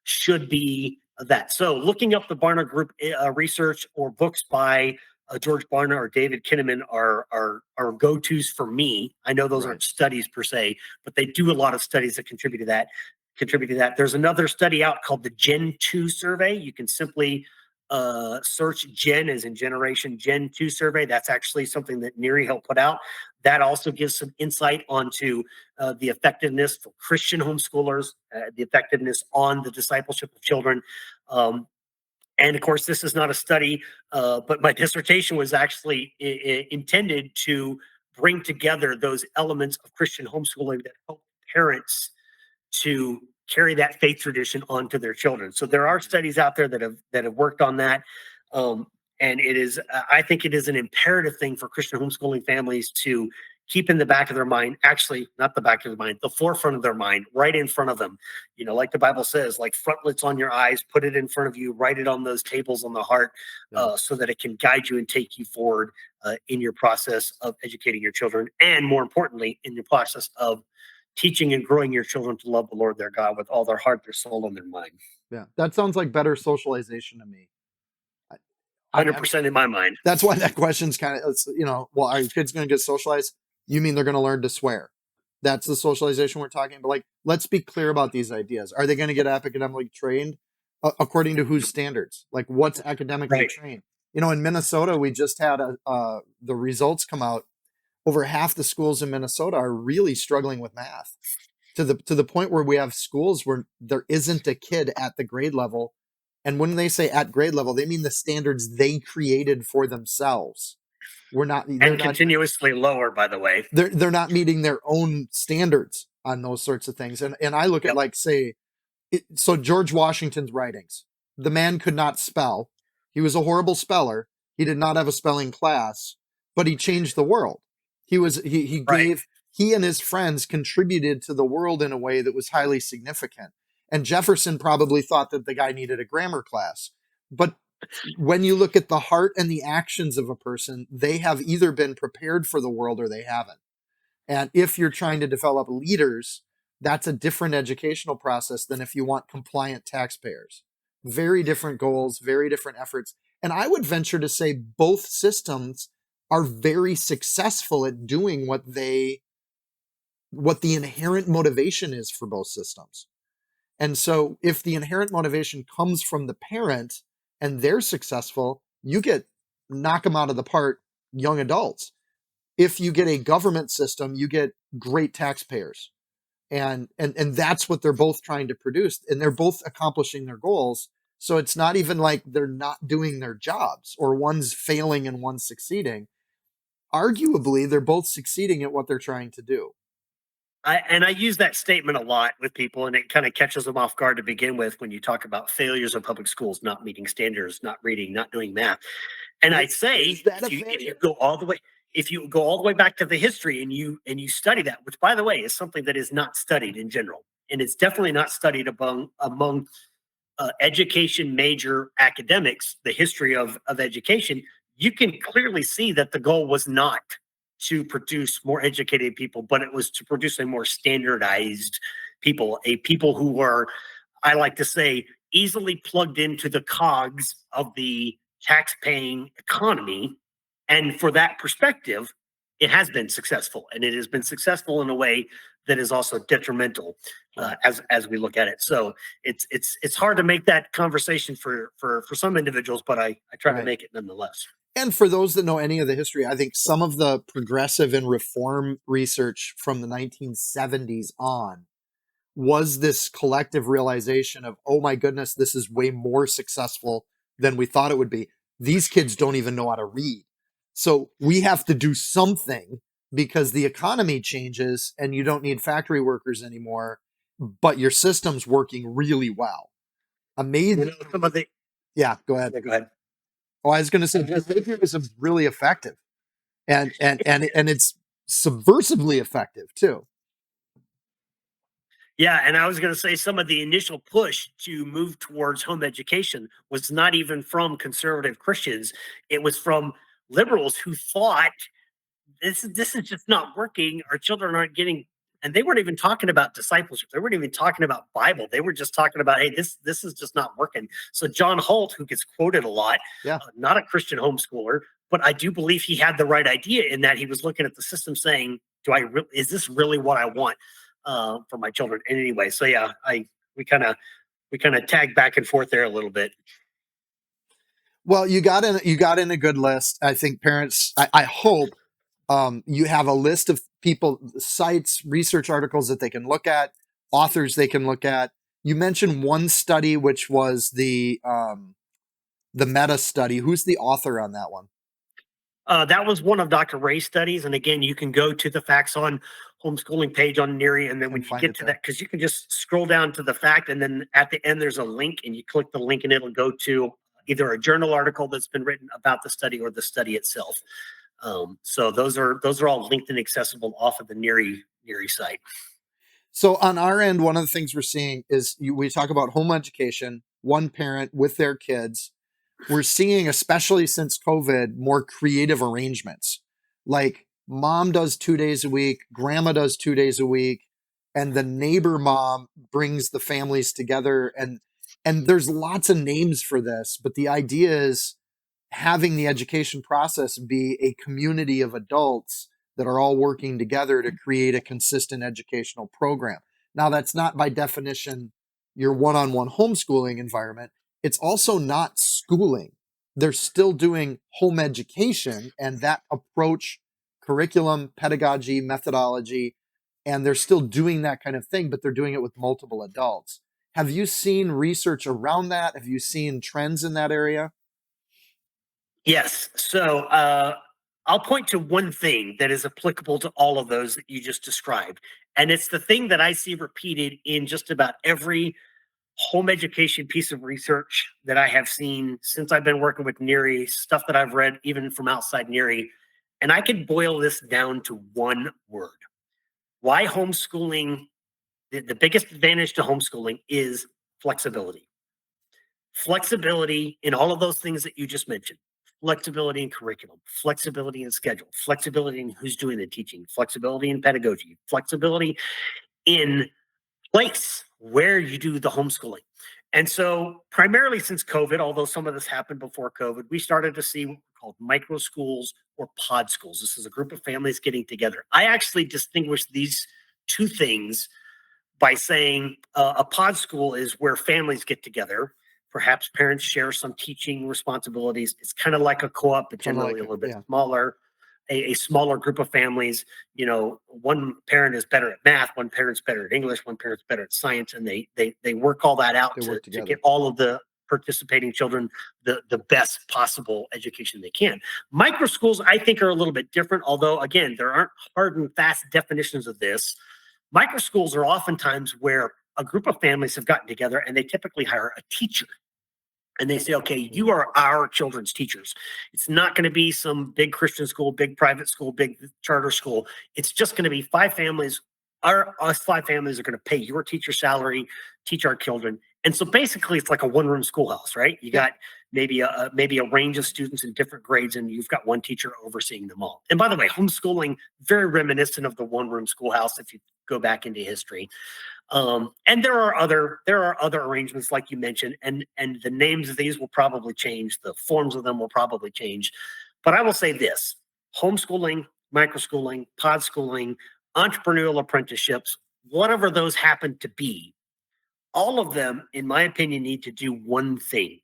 should be that. So looking up the Barna Group research or books by George Barna or David Kinnaman are go-tos for me. I know those aren't studies per se, but they do a lot of studies that contribute to that. There's another study out called the Gen 2 survey. You can simply search Gen as in generation Gen 2 survey. That's actually something that NERI helped put out. That also gives some insight onto the effectiveness for Christian homeschoolers, the effectiveness on the discipleship of children. And of course, this is not a study, but my dissertation was actually intended to bring together those elements of Christian homeschooling that help parents to carry that faith tradition onto their children. So there are studies out there that have worked on that. And I think it is an imperative thing for Christian homeschooling families to keep in the back of their mind, actually not the back of their mind, the forefront of their mind, right in front of them. Like the Bible says, like frontlets on your eyes, put it in front of you, write it on those tables on the heart, so that it can guide you and take you forward in your process of educating your children. And more importantly, in your process of teaching and growing your children to love the Lord their God with all their heart, their soul, and their mind. Yeah, that sounds like better socialization to me. 100% in my mind. That's why that question's kind of, well, are your kids going to get socialized? You mean they're going to learn to swear? That's the socialization we're talking about. Like, let's be clear about these ideas. Are they going to get academically trained according to whose standards? Like, what's academically trained? In Minnesota, we just had the results come out. Over half the schools in Minnesota are really struggling with math to the point where we have schools where there isn't a kid at the grade level And when they say at grade level, they mean the standards they created for themselves. They're And not continuously lower, by the way. they're not meeting their own standards on those sorts of things. And I look at, Yep. like, say, so George Washington's writings. The man could not spell. He was a horrible speller. He did not have a spelling class, but he changed the world. He Right. gave he and his friends contributed to the world in a way that was highly significant. And Jefferson probably thought that the guy needed a grammar class. But when you look at the heart and the actions of a person, they have either been prepared for the world or they haven't. And if you're trying to develop leaders, that's a different educational process than if you want compliant taxpayers. Very different goals, very different efforts. And I would venture to say both systems are very successful at doing what the inherent motivation is for both systems. And so if the inherent motivation comes from the parent and they're successful, you get knock them out of the park young adults. If you get a government system, you get great taxpayers. And that's what they're both trying to produce. And they're both accomplishing their goals. So it's not even like they're not doing their jobs or one's failing and one's succeeding. Arguably, they're both succeeding at what they're trying to do. I use that statement a lot with people, and it kind of catches them off guard to begin with when you talk about failures of public schools, not meeting standards, not reading, not doing math. And I say, Is that a if you failure? go all the way, if you go all the way back to the history and you study that, which by the way is something that is not studied in general, and it's definitely not studied among education major academics, the history of education, you can clearly see that the goal was not to produce more educated people, but it was to produce a more standardized people, a people who were, I like to say, easily plugged into the cogs of the tax paying economy. And for that perspective, it has been successful, and it has been successful in a way that is also detrimental as we look at it. So it's hard to make that conversation for some individuals, but I try to Right. make it nonetheless. And for those that know any of the history, I think some of the progressive and reform research from the 1970s on was this collective realization of, oh my goodness, this is way more successful than we thought it would be. These kids don't even know how to read. So we have to do something because the economy changes and you don't need factory workers anymore, but your system's working really well. Amazing. Some of the Yeah, go ahead. yeah, go ahead. Oh, I was going to say behaviorism is really effective, and it's subversively effective too. Yeah, and I was going to say some of the initial push to move towards home education was not even from conservative Christians. It was from liberals who thought this is just not working. Our children aren't getting, and they weren't even talking about discipleship. They weren't even talking about Bible. They were just talking about, hey, this is just not working. So John Holt, who gets quoted a lot, Yeah. not a Christian homeschooler, but I do believe he had the right idea in that he was looking at the system, saying, is this really what I want for my children? And anyway, so yeah, we kind of tag back and forth there a little bit. Well, you got in a good list. I think parents. I hope you have a list of people, sites, research articles that they can look at, authors they can look at. You mentioned one study, which was the meta study. Who's the author on that one? That was one of Dr. Ray's studies. And again, you can go to the Facts on Homeschooling page on NERI. And then when And you find get it to there. that, because you can just scroll down to the fact, and then at the end, there's a link, and you click the link, and it'll go to either a journal article that's been written about the study or the study itself. So those are all linked and accessible off of the NERI site. So on our end, one of the things we're seeing is we talk about home education, one parent with their kids. We're seeing, especially since COVID, more creative arrangements. Like mom does 2 days a week, grandma does 2 days a week, and the neighbor mom brings the families together. And there's lots of names for this, but the idea is having the education process be a community of adults that are all working together to create a consistent educational program. Now, that's not by definition your one on one homeschooling environment. It's also not schooling. They're still doing home education and that approach, curriculum, pedagogy, methodology, and they're still doing that kind of thing, but they're doing it with multiple adults. Have you seen research around that? Have you seen trends in that area? Yes. So I'll point to one thing that is applicable to all of those that you just described. And it's the thing that I see repeated in just about every home education piece of research that I have seen since I've been working with NERI, stuff that I've read even from outside NERI. And I could boil this down to one word. Why homeschooling, the biggest advantage to homeschooling is flexibility. Flexibility in all of those things that you just mentioned. Flexibility in curriculum, flexibility in schedule, flexibility in who's doing the teaching, flexibility in pedagogy, flexibility in place where you do the homeschooling. And so, primarily since COVID, although some of this happened before COVID, we started to see what we called micro schools or pod schools. This is a group of families getting together. I actually distinguish these two things by saying a pod school is where families get together. Perhaps parents share some teaching responsibilities. It's kind of like a co-op, but Kind of generally like a it, little bit yeah. smaller. A smaller group of families, one parent is better at math, one parent's better at English, one parent's better at science, and they work all that out They to work get together. all of the participating children the best possible education they can. Micro schools, I think, are a little bit different, although again, there aren't hard and fast definitions of this. Micro schools are oftentimes where a group of families have gotten together and they typically hire a teacher and they say, okay, you are our children's teachers. It's not going to be some big Christian school, big private school, big charter school. It's just going to be five families. Us five families are going to pay your teacher salary, teach our children. And so basically, it's like a one-room schoolhouse, right? You got maybe a range of students in different grades, and you've got one teacher overseeing them all. And by the way, homeschooling very reminiscent of the one-room schoolhouse if you go back into history. And there are other arrangements like you mentioned, and the names of these will probably change, the forms of them will probably change. But I will say this: homeschooling, microschooling, pod schooling, entrepreneurial apprenticeships, whatever those happen to be, all of them, in my opinion, need to do one thing: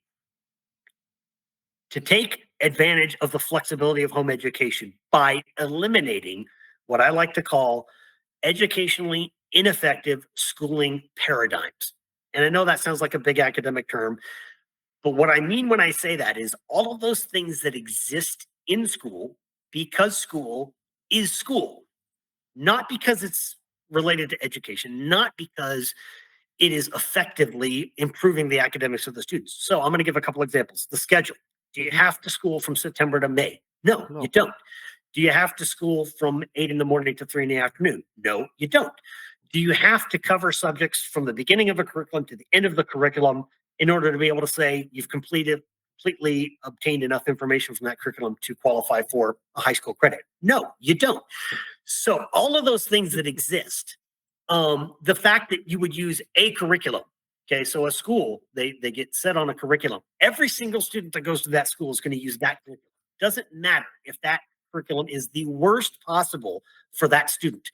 to take advantage of the flexibility of home education by eliminating what I like to call educationally ineffective schooling paradigms. And I know that sounds like a big academic term, but what I mean when I say that is all of those things that exist in school because school is school, not because it's related to education, not because it is effectively improving the academics of the students. So I'm going to give a couple examples. The schedule. Do you have to school from September to May? No, you No. don't. Do you have to school from 8 in the morning to 3 in the afternoon? No, you don't. Do you have to cover subjects from the beginning of a curriculum to the end of the curriculum in order to be able to say you've completely obtained enough information from that curriculum to qualify for a high school credit? No, you don't. So all of those things that exist, the fact that you would use a curriculum. Okay, so a school, they get set on a curriculum. Every single student that goes to that school is going to use that curriculum. Doesn't matter if that curriculum is the worst possible for that student.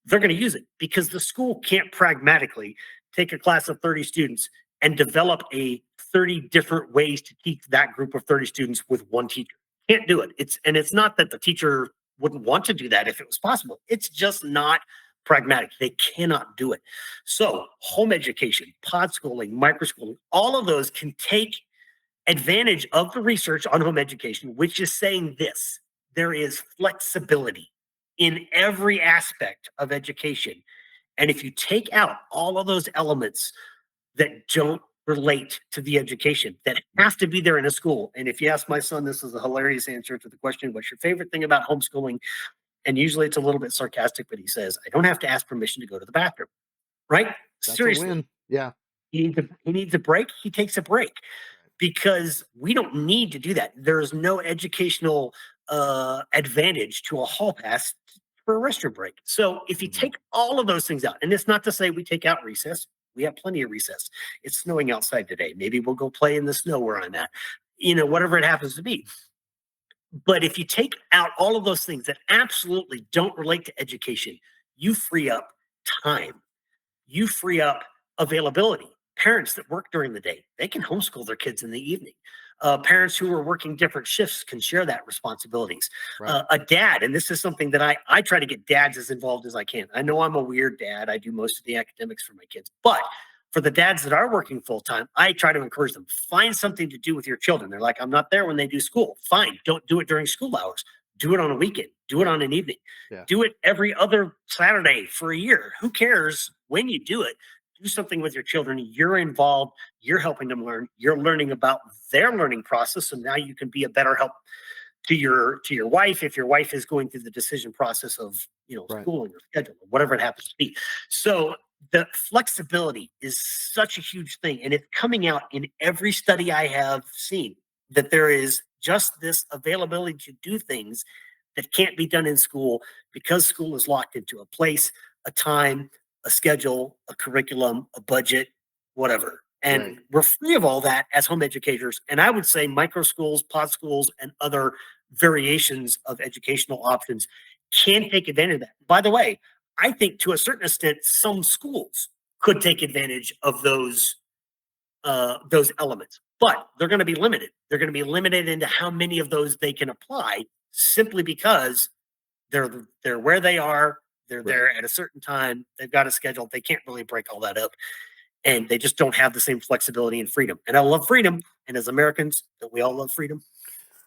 They're going to use it because the school can't pragmatically take a class of 30 students and develop a 30 different ways to teach that group of 30 students with one teacher. Can't do it. It's not that the teacher wouldn't want to do that if it was possible. It's just not pragmatic. They cannot do it. So home education, pod schooling, microschooling, all of those can take advantage of the research on home education, which is saying this: there is flexibility in every aspect of education. And if you take out all of those elements that don't relate to the education that have to be there in a school. And if you ask my son, this is a hilarious answer to the question, what's your favorite thing about homeschooling? And usually it's a little bit sarcastic, but he says, I don't have to ask permission to go to the bathroom. Right? That's a Seriously. win. Yeah. He needs a break. He takes a break because we don't need to do that. There is no educational advantage to a hall pass for a restroom break. So if you Mhm. take all of those things out, and it's not to say we take out recess, we have plenty of recess. It's snowing outside today. Maybe we'll go play in the snow where I'm at, whatever it happens to be. But if you take out all of those things that absolutely don't relate to education, you free up time, you free up availability. Parents that work during the day, they can homeschool their kids in the evening. Parents who are working different shifts can share that responsibilities. Right. A dad, and this is something that I try to get dads as involved as I can. I know I'm a weird dad. I do most of the academics for my kids, but For the dads that are working full time, I try to encourage them, find something to do with your children. They're like, I'm not there when they do school. Fine. Don't do it during school hours. Do it on a weekend. Do it on an evening. Yeah. Do it every other Saturday for a year. Who cares when you do it? Do something with your children. You're involved. You're helping them learn. You're learning about their learning process. And now you can be a better help to your wife if your wife is going through the decision process of Right. schooling or schedule or whatever it happens to be. So the flexibility is such a huge thing, and it's coming out in every study I have seen that there is just this availability to do things that can't be done in school because school is locked into a place, a time, a schedule, a curriculum, a budget, whatever. And Right. we're free of all that as home educators. And I would say micro schools, pod schools, and other variations of educational options can take advantage of that. By the way, I think to a certain extent, some schools could take advantage of those elements, but they're going to be limited. They're going to be limited into how many of those they can apply, simply because they're where they are. They're Right. there at a certain time. They've got a schedule. They can't really break all that up, and they just don't have the same flexibility and freedom. And I love freedom. And as Americans, we all love freedom.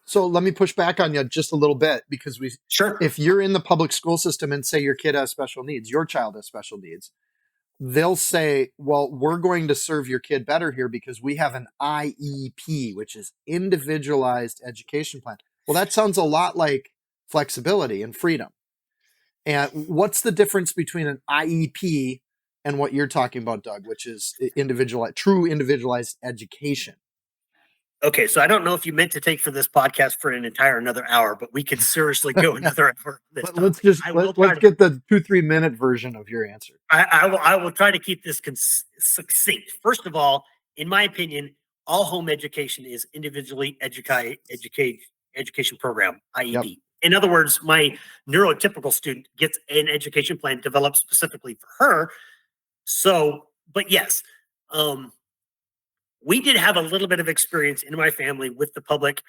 So let me push back on you just a little bit, because Sure. if you're in the public school system and say your kid has special needs, your child has special needs, they'll say, well, we're going to serve your kid better here because we have an IEP, which is individualized education plan. Well, that sounds a lot like flexibility and freedom. And what's the difference between an IEP and what you're talking about, Doug, which is true individualized education? Okay, so I don't know if you meant to take for this podcast for an entire another hour, but we could seriously go another hour. But let's get the 2-3 minute version of your answer. I will try to keep this succinct. First of all, in my opinion, all home education is individually education program, IEP. Yep. In other words, my neurotypical student gets an education plan developed specifically for her. So, but yes, we did have a little bit of experience in my family with the public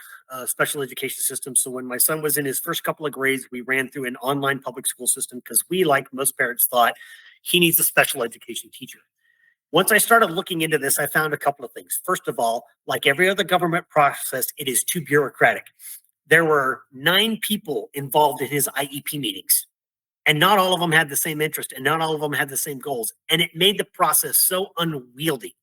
special education system. So when my son was in his first couple of grades, we ran through an online public school system because we, like most parents, thought he needs a special education teacher. Once I started looking into this, I found a couple of things. First of all, like every other government process, it is too bureaucratic. There were 9 people involved in his IEP meetings, and not all of them had the same interest, and not all of them had the same goals. And it made the process so unwieldy.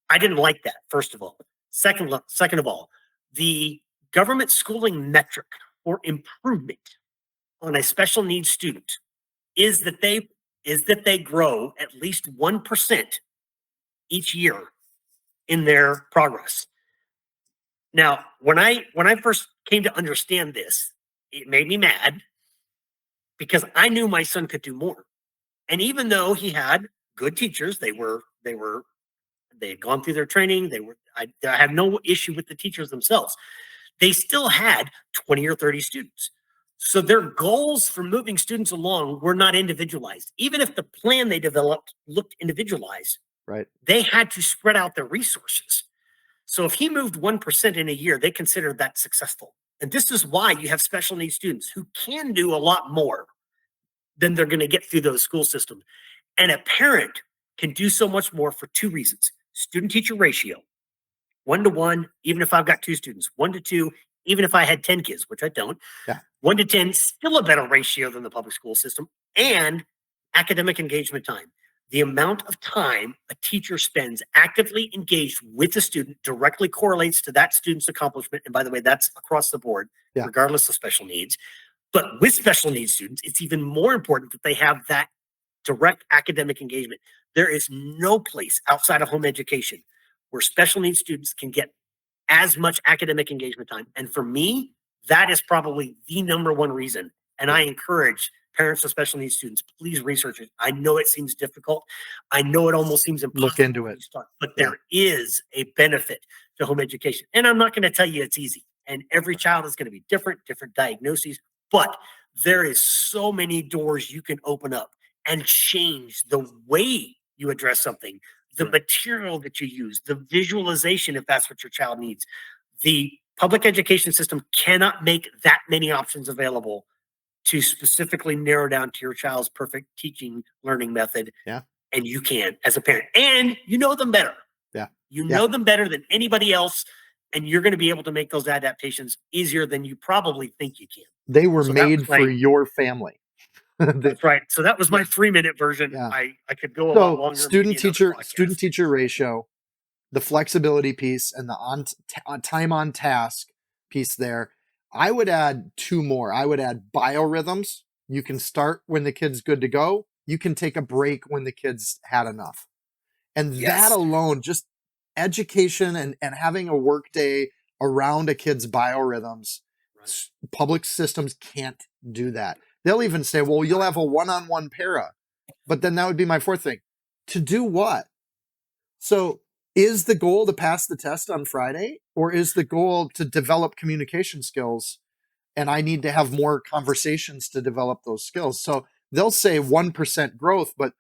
I didn't like that, first of all. Second of all, the government schooling metric for improvement on a special needs student is that they grow at least 1% each year in their progress. Now, when I first came to understand this, it made me mad because I knew my son could do more. And even though he had good teachers, they had gone through their training. I have no issue with the teachers themselves. They still had 20 or 30 students. So their goals for moving students along were not individualized. Even if the plan they developed looked individualized, Right. they had to spread out their resources. So if he moved 1% in a year, they considered that successful. And this is why you have special needs students who can do a lot more than they're going to get through those school systems. And a parent can do so much more for 2 reasons. Student teacher ratio, 1-to-1, even if I've got 2 students, 1-to-2, even if I had 10 kids, which I don't. Yeah. 1-to-10, still a better ratio than the public school system. And academic engagement time. The amount of time a teacher spends actively engaged with the student directly correlates to that student's accomplishment. And by the way, that's across the board, Yeah. regardless of special needs. But with special needs students, it's even more important that they have that direct academic engagement. There is no place outside of home education where special needs students can get as much academic engagement time. And for me, that is probably the number one reason. And I encourage parents of special needs students, please research it. I know it seems difficult. I know it almost seems impossible. Look into it. But there is a benefit to home education. And I'm not going to tell you it's easy. And every child is going to be different diagnoses. But there is so many doors you can open up and change the way you address something, the material that you use, the visualization, if that's what your child needs. The public education system cannot make that many options available to specifically narrow down to your child's perfect teaching learning method. Yeah. and you can as a parent, and you know them better. Yeah. You Yeah. know them better than anybody else, and you're going to be able to make those adaptations easier than you probably think you can. They were So that was made for your family. that's right. So that was my 3-minute version. Yeah. I could go a lot So longer. student maybe another teacher podcast. ratio, the flexibility piece, and the time on task piece there. I would add two more. I would add biorhythms. You can start when the kid's good to go. You can take a break when the kid's had enough. And that Yes. alone, just education and having a work day around a kid's biorhythms, Right. public systems can't do that. They'll even say, well, you'll have a one-on-one para. But then that would be my fourth thing. To do what? So is the goal to pass the test on Friday, or is the goal to develop communication skills? And I need to have more conversations to develop those skills. So they'll say 1% growth, but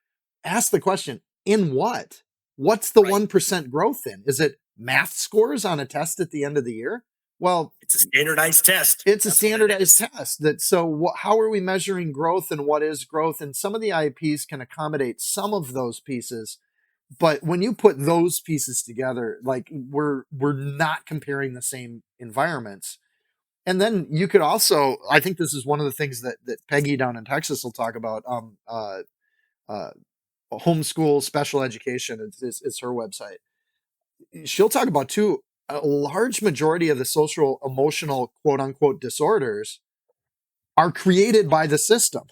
ask the question, in what? What's the Right. 1% growth in? Is it math scores on a test at the end of the year? Well, it's a standardized test. It's a standardized test. How are we measuring growth, and what is growth? And some of the IEPs can accommodate some of those pieces. But when you put those pieces together, like we're not comparing the same environments. And then you could also, I think this is one of the things that Peggy down in Texas will talk about. Homeschool special education is her website. She'll talk about too. A large majority of the social emotional quote unquote disorders are created by the system.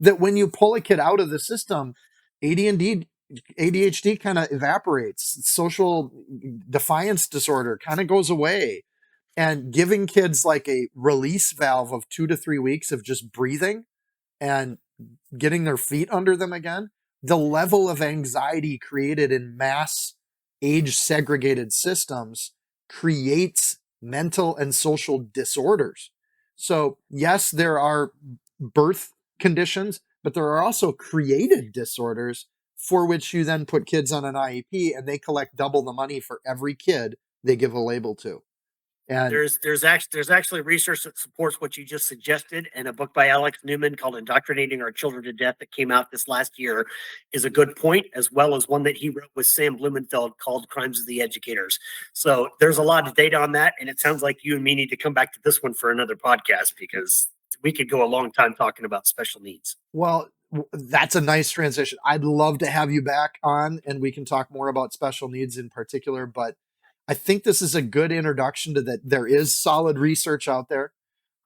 That when you pull a kid out of the system, ADHD, ADHD kind of evaporates. Social defiance disorder kind of goes away. And giving kids like a release valve of 2 to 3 weeks of just breathing and getting their feet under them again, the level of anxiety created in mass age segregated systems creates mental and social disorders. So, yes, there are birth conditions, but there are also created disorders for which you then put kids on an IEP and they collect double the money for every kid they give a label to. And there's actually research that supports what you just suggested, and a book by Alex Newman called "Indoctrinating Our Children to Death" that came out this last year is a good point, as well as one that he wrote with Sam Blumenfeld called "Crimes of the Educators." So there's a lot of data on that, and it sounds like you and me need to come back to this one for another podcast because we could go a long time talking about special needs. Well, that's a nice transition. I'd love to have you back on and we can talk more about special needs in particular, but I think this is a good introduction to that. There is solid research out there.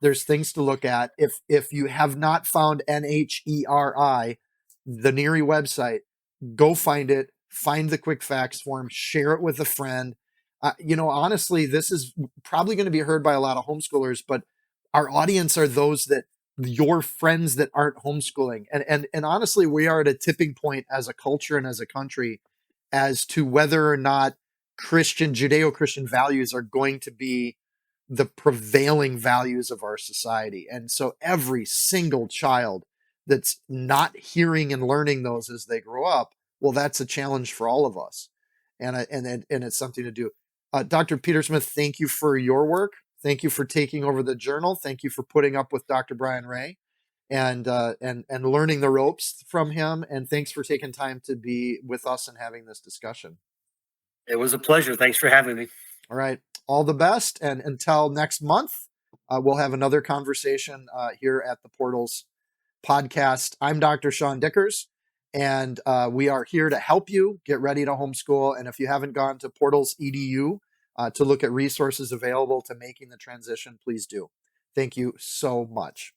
There's things to look at. If you have not found NHERI, the NERI website, go find it, find the quick facts form, share it with a friend. Honestly, this is probably going to be heard by a lot of homeschoolers, but our audience are those that your friends that aren't homeschooling. And honestly, we are at a tipping point as a culture and as a country as to whether or not Judeo-Christian values are going to be the prevailing values of our society. And so every single child that's not hearing and learning those as they grow up, well, that's a challenge for all of us. And it's something to do. Dr. Pietersma, thank you for your work. Thank you for taking over the journal. Thank you for putting up with Dr. Brian Ray and learning the ropes from him. And thanks for taking time to be with us and having this discussion. It was a pleasure. Thanks for having me. All right. All the best. And until next month, we'll have another conversation here at the Portals podcast. I'm Dr. Seann Dikkers, and we are here to help you get ready to homeschool. And if you haven't gone to Portals EDU to look at resources available to making the transition, please do. Thank you so much.